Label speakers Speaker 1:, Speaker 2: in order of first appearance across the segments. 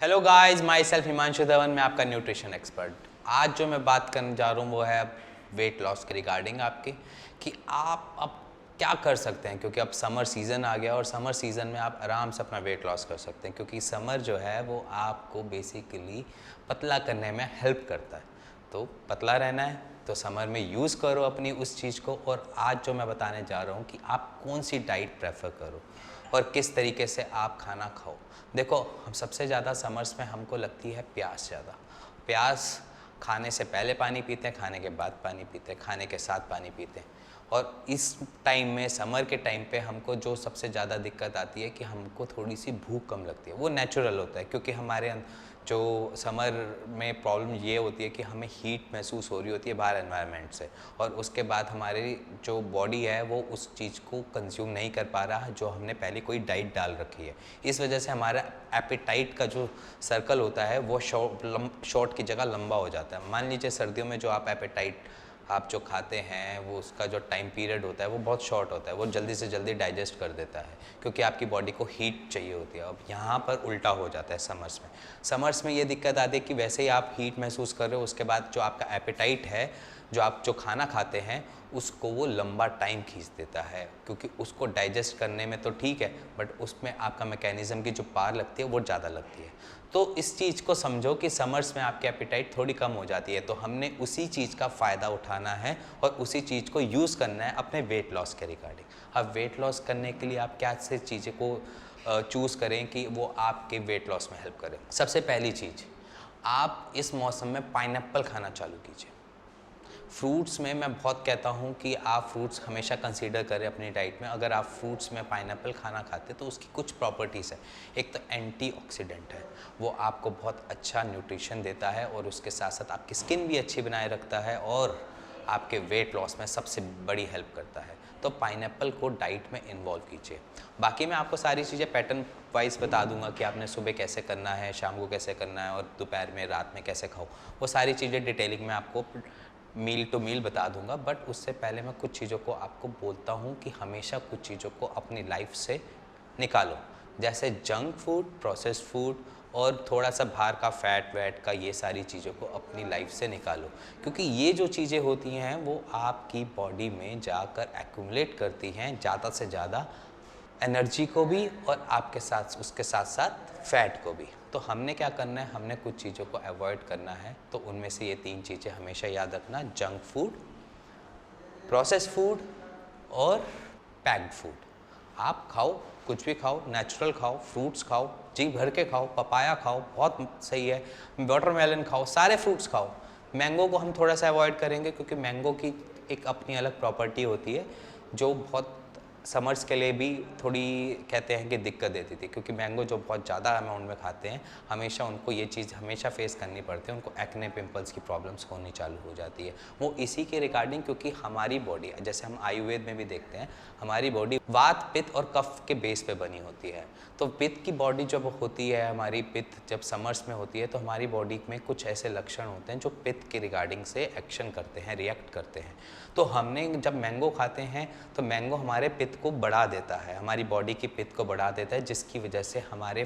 Speaker 1: Hello guys, my self Himanshu Dhawan, मैं आपका nutrition expert. आज जो मैं बात करने जा रहा हूँ वो है वेट लॉस के रिगार्डिंग आपके, कि आप अब क्या कर सकते हैं, क्योंकि अब समर सीज़न आ गया और समर सीज़न में आप आराम से अपना वेट लॉस कर सकते हैं, क्योंकि समर जो है वो आपको बेसिकली पतला करने में हेल्प करता है। तो पतला रहना है तो समर में यूज़ करो अपनी उस चीज़ को। और आज जो मैं बताने जा रहा हूँ कि आप कौन सी डाइट प्रेफर करो और किस तरीके से आप खाना खाओ। देखो, हम सबसे ज़्यादा समर्स में हमको लगती है प्यास ज़्यादा। प्यास खाने से पहले पानी पीते हैं, खाने के बाद पानी पीते हैं, खाने के साथ पानी पीते हैं। और इस टाइम में, समर के टाइम पे हमको जो सबसे ज़्यादा दिक्कत आती है कि हमको थोड़ी सी भूख कम लगती है। वो नेचुरल होता है, क्योंकि हमारे जो समर में प्रॉब्लम ये होती है कि हमें हीट महसूस हो रही होती है बाहर एनवायरनमेंट से, और उसके बाद हमारी जो बॉडी है वो उस चीज़ को कंज्यूम नहीं कर पा रहा जो हमने पहले कोई डाइट डाल रखी है। इस वजह से हमारा एपेटाइट का जो सर्कल होता है वो शॉर्ट की जगह लंबा हो जाता है। मान लीजिए सर्दियों में जो आप एपेटाइट आप जो खाते हैं वो उसका जो टाइम पीरियड होता है वो बहुत शॉर्ट होता है, वो जल्दी से जल्दी डाइजेस्ट कर देता है, क्योंकि आपकी बॉडी को हीट चाहिए होती है। अब यहाँ पर उल्टा हो जाता है समर्स में। समर्स में ये दिक्कत आती है कि वैसे ही आप हीट महसूस कर रहे हो, उसके बाद जो आपका एपेटाइट है, जो आप जो खाना खाते हैं उसको वो लंबा टाइम खींच देता है, क्योंकि उसको डाइजेस्ट करने में तो ठीक है, बट उसमें आपका मैकेनिज़्म की जो पार लगती है वो ज़्यादा लगती है। तो इस चीज़ को समझो कि समर्स में आपकी एपेटाइट थोड़ी कम हो जाती है, तो हमने उसी चीज़ का फ़ायदा उठाना है और उसी चीज़ को यूज़ करना है अपने वेट लॉस के रिगार्डिंग। अब वेट लॉस करने के लिए आप क्या से चीज़ें को चूज़ करें कि वो आपके वेट लॉस में हेल्प करें। सबसे पहली चीज़, आप इस मौसम में पाइनएप्पल खाना चालू कीजिए। फ्रूट्स में मैं बहुत कहता हूँ कि आप फ्रूट्स हमेशा कंसीडर करें अपनी डाइट में। अगर आप फ्रूट्स में पाइनएप्पल खाना खाते तो उसकी कुछ प्रॉपर्टीज़ है। एक तो एंटीऑक्सीडेंट है, वो आपको बहुत अच्छा न्यूट्रिशन देता है और उसके साथ साथ आपकी स्किन भी अच्छी बनाए रखता है और आपके वेट लॉस में सबसे बड़ी हेल्प करता है। तो पाइनएप्पल को डाइट में इन्वॉल्व कीजिए। बाकी मैं आपको सारी चीज़ें पैटर्न वाइज बता दूंगा कि आपने सुबह कैसे करना है, शाम को कैसे करना है और दोपहर में, रात में कैसे खाओ। वो सारी चीज़ें डिटेलिंग में आपको मील टू मील बता दूंगा। बट उससे पहले मैं कुछ चीज़ों को आपको बोलता हूँ कि हमेशा कुछ चीज़ों को अपनी लाइफ से निकालो, जैसे जंक फूड, प्रोसेस्ड फूड और थोड़ा सा बाहर का फैट वैट का, ये सारी चीज़ों को अपनी लाइफ से निकालो, क्योंकि ये जो चीज़ें होती हैं वो आपकी बॉडी में जाकर एक्यूमुलेट करती हैं ज़्यादा से ज़्यादा एनर्जी को भी और आपके साथ उसके साथ साथ फैट को भी। तो हमने क्या करना है, हमने कुछ चीज़ों को अवॉइड करना है। तो उनमें से ये 3 चीज़ें हमेशा याद रखना: जंक फूड, प्रोसेस्ड फूड और पैक्ड फूड। आप खाओ, कुछ भी खाओ, नेचुरल खाओ, फ्रूट्स खाओ, जी भर के खाओ, पपाया खाओ, बहुत सही है, वाटरमेलन खाओ, सारे फ्रूट्स खाओ। मैंगो को हम थोड़ा सा अवॉइड करेंगे, क्योंकि मैंगो की एक अपनी अलग प्रॉपर्टी होती है जो बहुत समर्स के लिए भी थोड़ी कहते हैं कि दिक्कत देती थी, क्योंकि मैंगो जो बहुत ज़्यादा अमाउंट में खाते हैं हमेशा उनको ये चीज़ हमेशा फेस करनी पड़ती है, उनको एक्ने पिंपल्स की प्रॉब्लम्स होनी चालू हो जाती है। वो इसी के रिगार्डिंग, क्योंकि हमारी बॉडी, जैसे हम आयुर्वेद में भी देखते हैं, हमारी बॉडी वात, पित्त और कफ के बेस पे बनी होती है। तो पित्त की बॉडी जब होती है, हमारी पित्त जब समर्स में होती है तो हमारी बॉडी में कुछ ऐसे लक्षण होते हैं जो पित्त के रिगार्डिंग से एक्शन करते हैं, रिएक्ट करते हैं। तो हमने जब मैंगो खाते हैं तो मैंगो हमारे पित्त को बढ़ा देता है, हमारी बॉडी की पित्त को बढ़ा देता है, जिसकी वजह से हमारे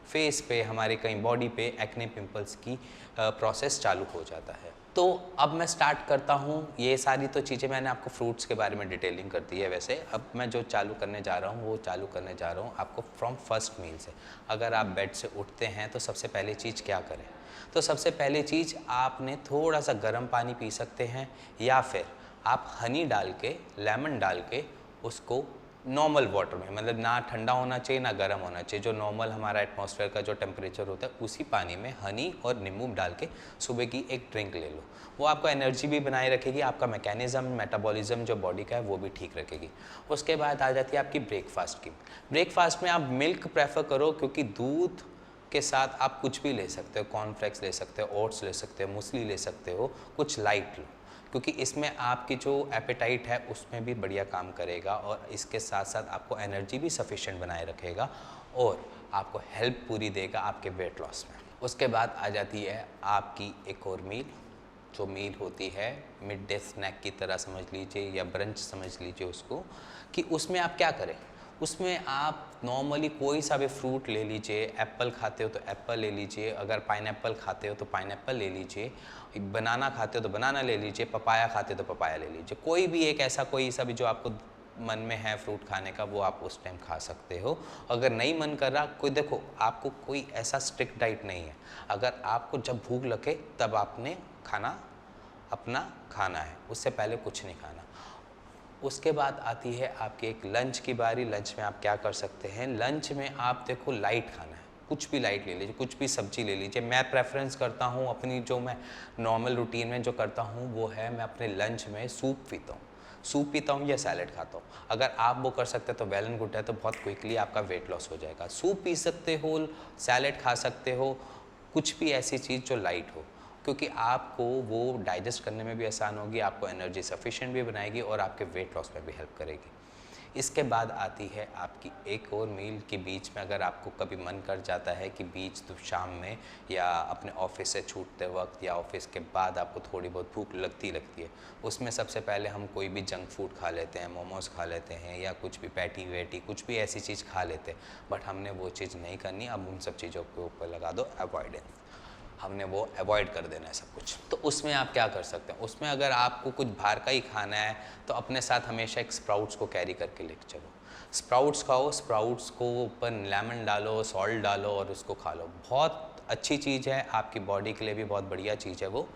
Speaker 1: फेस पे, हमारे कहीं बॉडी पे एक्ने पिंपल्स की प्रोसेस चालू हो जाता है। तो अब मैं स्टार्ट करता हूँ। ये सारी तो चीज़ें मैंने आपको फ्रूट्स के बारे में डिटेलिंग कर दी है। वैसे अब मैं जो चालू करने जा रहा हूँ वो चालू करने जा रहा हूँ आपको फ्रॉम फर्स्ट मील से। अगर आप बेड से उठते हैं तो सबसे पहली चीज़ क्या करें? तो सबसे पहली चीज़, आपने थोड़ा सा गर्म पानी पी सकते हैं, या फिर आप हनी डाल के, लेमन डाल के उसको नॉर्मल वाटर में, मतलब ना ठंडा होना चाहिए ना गर्म होना चाहिए, जो नॉर्मल हमारा एटमॉस्फेयर का जो टेम्परेचर होता है उसी पानी में हनी और नींबू डाल के सुबह की एक ड्रिंक ले लो। वो आपको एनर्जी भी बनाए रखेगी, आपका मैकेनिज़्म, मेटाबॉलिज्म जो बॉडी का है वो भी ठीक रखेगी। उसके बाद आ जाती है आपकी ब्रेकफास्ट की। ब्रेकफास्ट में आप मिल्क प्रेफर करो, क्योंकि दूध के साथ आप कुछ भी ले सकते हो, कॉर्नफ्लेक्स ले सकते हो, ओट्स ले सकते हो, मूसली ले सकते हो, कुछ लाइट लो, क्योंकि इसमें आपकी जो एपेटाइट है उसमें भी बढ़िया काम करेगा और इसके साथ साथ आपको एनर्जी भी सफिशिएंट बनाए रखेगा और आपको हेल्प पूरी देगा आपके वेट लॉस में। उसके बाद आ जाती है आपकी एक और मील, जो मील होती है मिड डे स्नैक की तरह समझ लीजिए या ब्रंच समझ लीजिए उसको, कि उसमें आप क्या करें, उसमें आप नॉर्मली कोई सा भी फ्रूट ले लीजिए, एप्पल खाते हो तो एप्पल ले लीजिए, अगर पाइनएप्पल खाते हो तो पाइनएप्पल ले लीजिए, बनाना खाते हो तो बनाना ले लीजिए, पपाया खाते हो तो पपाया ले लीजिए। कोई भी एक ऐसा कोई सा भी जो आपको मन में है फ्रूट खाने का, वो आप उस टाइम खा सकते हो। अगर नहीं मन कर रहा, कोई देखो आपको कोई ऐसा स्ट्रिक्ट डाइट नहीं है, अगर आपको जब भूख लगे तब आपने खाना अपना खाना है, उससे पहले कुछ नहीं खाना। उसके बाद आती है आपकी एक लंच की बारी। लंच में आप क्या कर सकते हैं, लंच में आप देखो लाइट खाना है, कुछ भी लाइट ले लीजिए, कुछ भी सब्जी ले लीजिए। मैं प्रेफरेंस करता हूँ अपनी, जो मैं नॉर्मल रूटीन में जो करता हूँ वो है, मैं अपने लंच में सूप पीता हूँ, सूप पीता हूँ या सैलेड खाता हूँ। अगर आप वो कर सकते हैं तो वेल एंड गुड है, तो बहुत क्विकली आपका वेट लॉस हो जाएगा। सूप पी सकते हो, सैलेड खा सकते हो, कुछ भी ऐसी चीज़ जो लाइट हो, क्योंकि आपको वो डाइजेस्ट करने में भी आसान होगी, आपको एनर्जी सफिशिएंट भी बनाएगी और आपके वेट लॉस में भी हेल्प करेगी। इसके बाद आती है आपकी एक और मील के बीच में, अगर आपको कभी मन कर जाता है कि बीच तो शाम में या अपने ऑफिस से छूटते वक्त या ऑफिस के बाद आपको थोड़ी बहुत भूख लगती है, उसमें सबसे पहले हम कोई भी जंक फूड खा लेते हैं, मोमोज़ खा लेते हैं या कुछ भी पैटी वैटी कुछ भी ऐसी चीज़ खा लेते हैं। बट हमने वो चीज़ नहीं करनी। अब उन सब चीज़ों के ऊपर लगा दो अवॉइडेंस, हमने वो अवॉइड कर देना है सब कुछ। तो उसमें आप क्या कर सकते हैं, उसमें अगर आपको कुछ बाहर का ही खाना है तो अपने साथ हमेशा एक स्प्राउट्स को कैरी करके लेके चलो। स्प्राउट्स खाओ, स्प्राउट्स को ऊपर लेमन डालो, सॉल्ट डालो और उसको खा लो। बहुत अच्छी चीज़ है, आपकी बॉडी के लिए भी बहुत बढ़िया चीज़ है वो,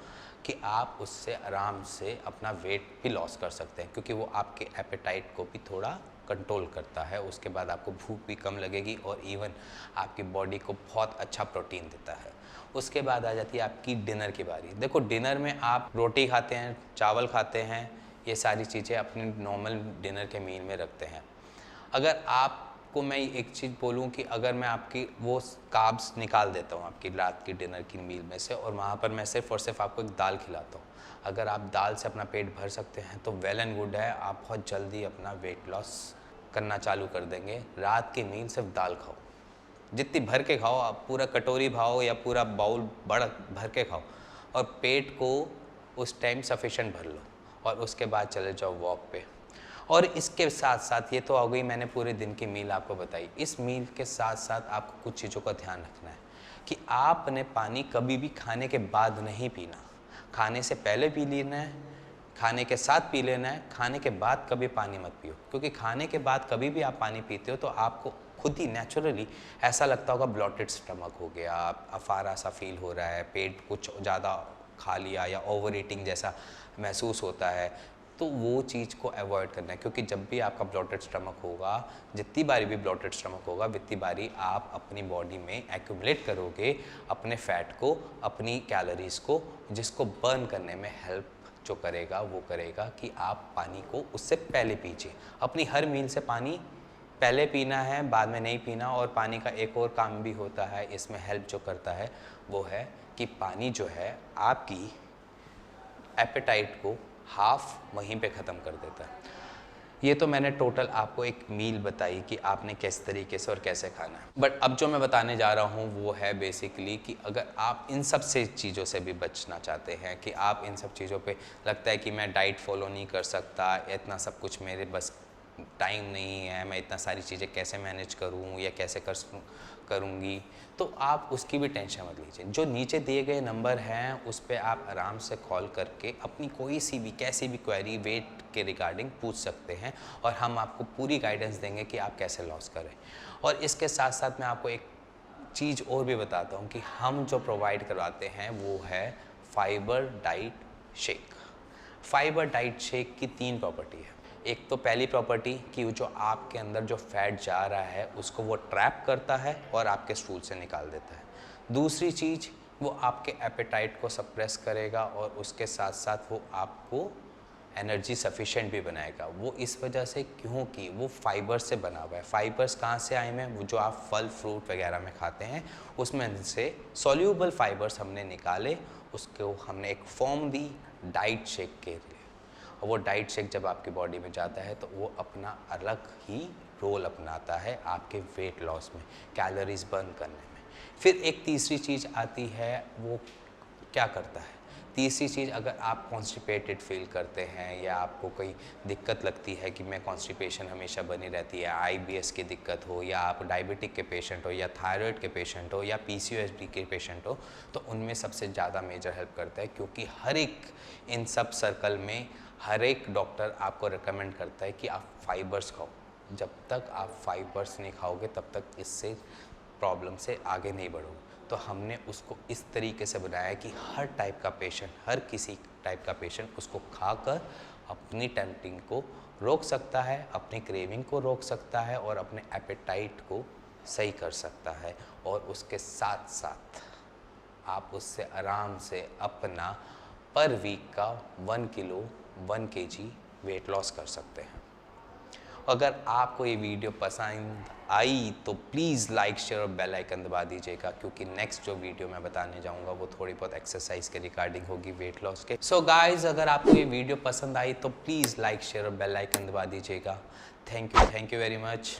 Speaker 1: कि आप उससे आराम से अपना वेट भी लॉस कर सकते हैं, क्योंकि वो आपके एपेटाइट को भी थोड़ा कंट्रोल करता है। उसके बाद आपको भूख भी कम लगेगी और इवन आपकी बॉडी को बहुत अच्छा प्रोटीन देता है। उसके बाद आ जाती है आपकी डिनर की बारी। देखो डिनर में आप रोटी खाते हैं, चावल खाते हैं, ये सारी चीज़ें अपने नॉर्मल डिनर के मील में रखते हैं। अगर आपको मैं एक चीज़ बोलूँ कि अगर मैं आपकी वो कार्ब्स निकाल देता हूँ आपकी रात की डिनर की मील में से, और वहाँ पर मैं सिर्फ और सिर्फ आपको एक दाल खिलाता हूँ, अगर आप दाल से अपना पेट भर सकते हैं तो वेल एंड गुड है, आप बहुत जल्दी अपना वेट लॉस करना चालू कर देंगे। रात की मील सिर्फ दाल खाओ, जितनी भर के खाओ, आप पूरा कटोरी खाओ या पूरा बाउल बड़ा भर के खाओ, और पेट को उस टाइम सफिशेंट भर लो और उसके बाद चले जाओ वॉक पे। और इसके साथ साथ, ये तो हो गई मैंने पूरे दिन की मील आपको बताई, इस मील के साथ साथ आपको कुछ चीज़ों का ध्यान रखना है कि आपने पानी कभी भी खाने के बाद नहीं पीना। खाने से पहले पी लेना है, खाने के साथ पी लेना है, खाने के बाद कभी पानी मत पियो, क्योंकि खाने के बाद कभी भी आप पानी पीते हो तो आपको खुद ही नेचुरली ऐसा लगता होगा ब्लॉटेड स्टमक हो गया, अफारा सा फील हो रहा है, पेट कुछ ज़्यादा खा लिया या ओवर ईटिंग जैसा महसूस होता है। तो वो चीज़ को अवॉइड करना है, क्योंकि जब भी आपका ब्लॉटेड स्टमक होगा, जितनी बारी भी ब्लॉटेड स्टमक होगा, उतनी बारी आप अपनी बॉडी में एक्यूमुलेट करोगे अपने फैट को, अपनी कैलोरीज़ को, जिसको बर्न करने में हेल्प जो करेगा वो करेगा कि आप पानी को उससे पहले पीजिए। अपनी हर मील से पानी पहले पीना है, बाद में नहीं पीना। और पानी का एक और काम भी होता है इसमें हेल्प जो करता है, वो है कि पानी जो है आपकी एपेटाइट को हाफ वहीं पे ख़त्म कर देता है। ये तो मैंने टोटल आपको एक मील बताई कि आपने किस तरीके से और कैसे खाना है। बट अब जो मैं बताने जा रहा हूँ वो है बेसिकली कि अगर आप इन सब से चीज़ों से भी बचना चाहते हैं, कि आप इन सब चीज़ों पे लगता है कि मैं डाइट फॉलो नहीं कर सकता, इतना सब कुछ मेरे बस टाइम नहीं है, मैं इतना सारी चीज़ें कैसे मैनेज करूँ या कैसे करूँगी, तो आप उसकी भी टेंशन मत लीजिए। जो नीचे दिए गए नंबर हैं उस पर आप आराम से कॉल करके अपनी कोई सी भी कैसी भी क्वेरी वेट के रिगार्डिंग पूछ सकते हैं, और हम आपको पूरी गाइडेंस देंगे कि आप कैसे लॉस करें। और इसके साथ साथ मैं आपको एक चीज़ और भी बताता हूँ कि हम जो प्रोवाइड करवाते हैं वो है fibre diet shake. Fibre diet shake की 3 प्रॉपर्टी है। एक तो पहली प्रॉपर्टी कि जो आपके अंदर जो फैट जा रहा है उसको वो ट्रैप करता है और आपके स्टूल से निकाल देता है। दूसरी चीज़, वो आपके एपेटाइट को सप्रेस करेगा और उसके साथ साथ वो आपको एनर्जी सफिशिएंट भी बनाएगा। वो इस वजह से क्योंकि वो फाइबर से बना हुआ है। फाइबर्स कहाँ से आए हैं, वो जो आप फल फ्रूट वगैरह में खाते हैं उसमें से सॉल्यूबल फाइबर्स हमने निकाले, उसको हमने एक फॉर्म दी डाइट शेक के लिए। और वो डाइट शेक जब आपकी बॉडी में जाता है तो वो अपना अलग ही रोल अपनाता है आपके वेट लॉस में, कैलोरीज बर्न करने में। फिर एक तीसरी चीज़ आती है, वो क्या करता है तीसरी चीज़, अगर आप कॉन्स्टिपेटेड फील करते हैं या आपको कोई दिक्कत लगती है कि मैं कॉन्स्टिपेशन हमेशा बनी रहती है, आईबीएस की दिक्कत हो या आप डायबिटिक के पेशेंट हो या थायराइड के पेशेंट हो या पीसीओएस के पेशेंट हो, तो उनमें सबसे ज़्यादा मेजर हेल्प करता है, क्योंकि हर एक इन सब सर्कल में हर एक डॉक्टर आपको रिकमेंड करता है कि आप फाइबर्स खाओ। जब तक आप फाइबर्स नहीं खाओगे तब तक इससे प्रॉब्लम से आगे नहीं बढ़ोगे। तो हमने उसको इस तरीके से बनाया कि हर टाइप का पेशेंट, हर किसी टाइप का पेशेंट उसको खाकर अपनी टेम्पटिंग को रोक सकता है, अपनी क्रेविंग को रोक सकता है और अपने एपेटाइट को सही कर सकता है। और उसके साथ साथ आप उससे आराम से अपना पर वीक का 1 किलो 1 केजी वेट लॉस कर सकते हैं। अगर आपको ये वीडियो पसंद आई तो प्लीज़ लाइक, शेयर और बेल आइकन दबा दीजिएगा, क्योंकि नेक्स्ट जो वीडियो मैं बताने जाऊंगा वो थोड़ी बहुत एक्सरसाइज के रिगार्डिंग होगी, वेट लॉस के। सो गाइस, अगर आपको ये वीडियो पसंद आई तो प्लीज़ लाइक, शेयर और बेल आइकन दबा दीजिएगा। Thank you very much.